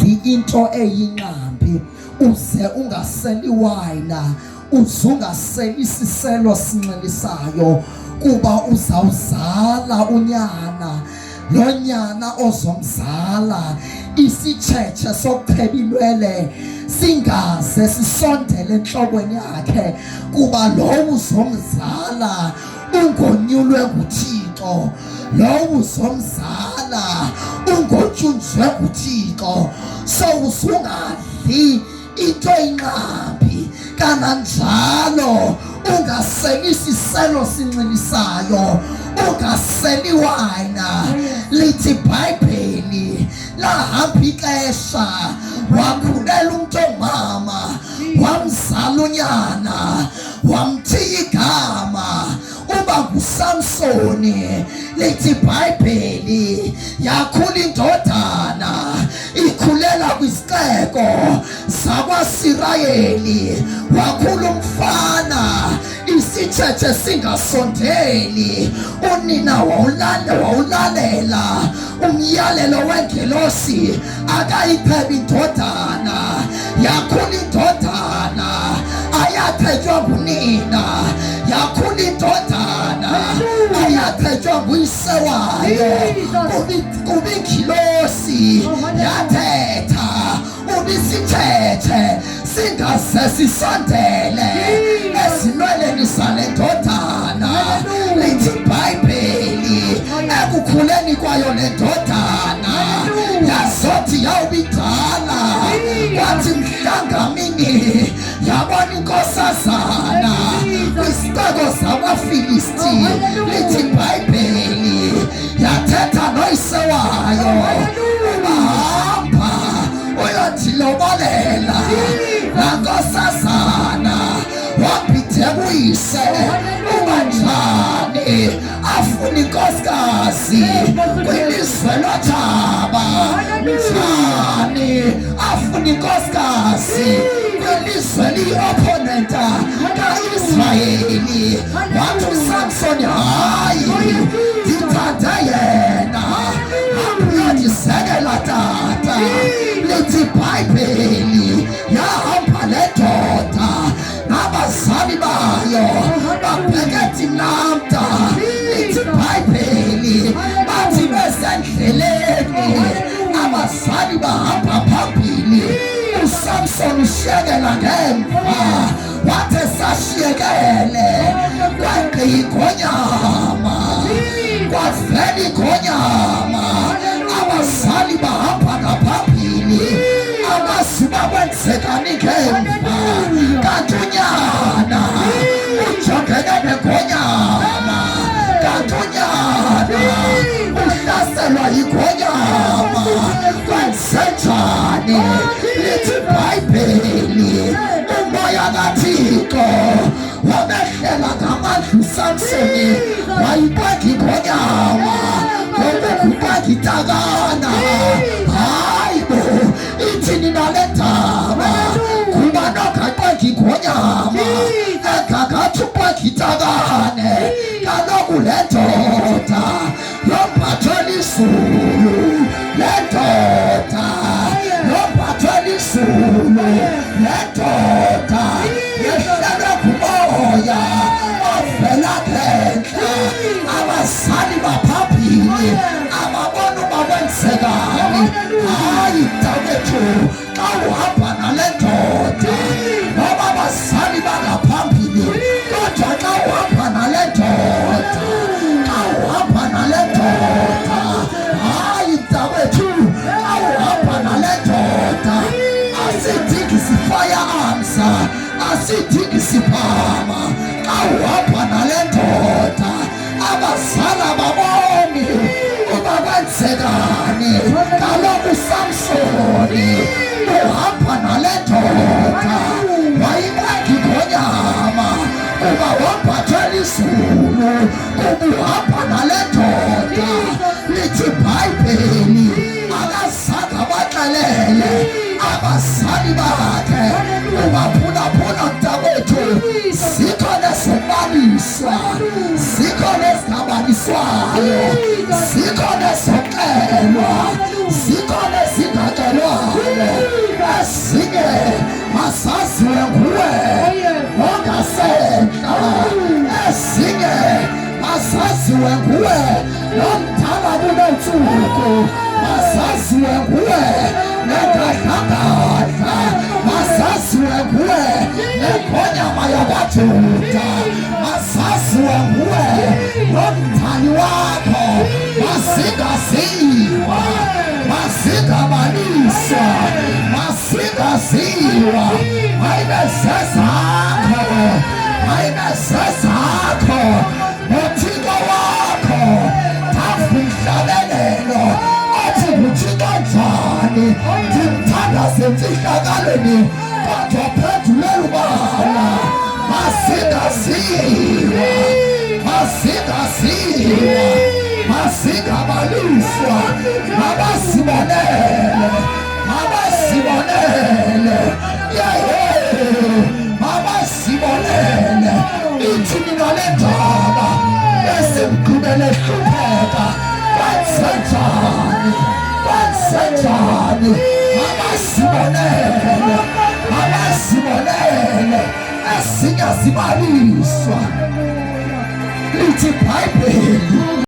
Wenzi into eyinqambi uze ungaseli wayina, uze ungaseli isiselo sinxilisayo, kuba uzawuzala unyana. Lo nyana ozomzala isitshetshe sokucheba inwele singaze sisondele entlokweni yakhe, kuba lo uzomzala ungonyulwe nguThixo, lo uzomzala ungotyunjwe nguThixo. So usungadli into eyinqambi, kananjalo ungaseli isiselo sinxilisayo, ungaseli wayina. Lithi iBhayibheli lahamba ixesha, wakhulela umntu ongumama, wamzala unyana, wamthiya igama uba nguSamsoni. Lithi iBhayibheli yakhula indodana, ikhulela kwisixeko sakwaSirayeli. Wakhula umfana, isitshetshe singasondeli. Unina wawulalela umyalelo wengelosi, akayicheba indodana. Yakhula indodana, ayachetywa ngunina. Yakhula indodana, ayachetywa nguyise wayo. Kuba ingilosi yathetha, uba isitshetshe singaze sisondele ezinweleni zale ndodana. Lithi iBhayibheli ekukhuleni kwayo le ndodana yazothi yawubidala, kwathi mhlangamini yabona inkosazana kwisixeko sakwaFilisti. Lithi iBhayibheli yathetha noyise wayo uba hamba uyotilobolela laa nkosazana. Waphethe kuyise uba njani afuna inkosikazi kwilizwe lothaba, njani afuna inkosikazi kwilizwe liyi-opponenta ka-Israyeli. Wathi uSamsoni, hayi, ndithanda yena, uyandizekela tata. Lithi iBhayibheli yahamba le ndoda nabazali bayo babheke Timnata. Lithi iBhayibheli bathi besendleleni abazali bahamba phambili, uSamsoni ushiyekela ngemva. Wathi esashiyekele kwagqiya igonyama, kwavela igonyama. Abazali bahamba ngaphambili, amazuba kwenzekani ngemva. Kanti unyana ujongene negonyama, kanti unyana uhlaselwa yigonyama. Kwenzenjani? Lithi iBhayibheli umoya kaThixo wamehlela ngamandla uSamsoni, wayibeka igonyama ngokubeka itakana. Hayi bo, ithini nale ndaba? Kuba nogaqeka igonyama egagathi ubeka itakane. Kaloku le ndoda yombathwe lizulu, le ndoda yombathwe lizulu, le ndoda yehlelwe ngumoya ovela ngenhla. Abazali baphambili ababona uba kwenzekani. Hayi mntakwethu, xa uhamba nale ndoda noba abazali bangaphambili, kodwa xa uhamba nale ndoda, xa uhamba nale ndoda, hayi mntakwethu, xa uhamba nale ndoda asidingi si-firearms, asidingi siphama. Xa uhamba nale ndoda abazali ababoni uba kwenzekani. Kaloku uSamsoni uhamba nale ndoda, wayibeka igonyama kuba wambathwe lizulu, kuba uhamba nale ndoda. Lithi iBhayibheli akazange abaxelele abazali bakhe ubaphulaphula mntakwethu. Zikhona ezonwabiswa, zikhona ezingabaliswayo, zikhona ezoxelwa, zikhona ezingaxelwayo. esinye masaziwe nguwe ongasentla, esinye masaziwe nguwe nomdala kuneentsuku, masaziwe nguwe nengadlangadla, masaziwe nguwe nenkonyama yabajuda, masaziwe nguwe nomdali wakho, masingaziwa, masingabaliswa, masingaziwa, mayibezezakho, mayibezezakho nothixo wakho tafihlabelelo athi nguthixo njani ndimthanda semfihlakalweni kodwa phendulela ubala, masingaziwa, masingaziwa, masingabaliswa, mabasibonele, mabasibonele, mabasibonele ithi mina le ndaba esimgqibele hlupheka kwenzenjani, kwenzenjani, mabasibonele, mabasibonele esinye zibaliswa lithi iBhayibheli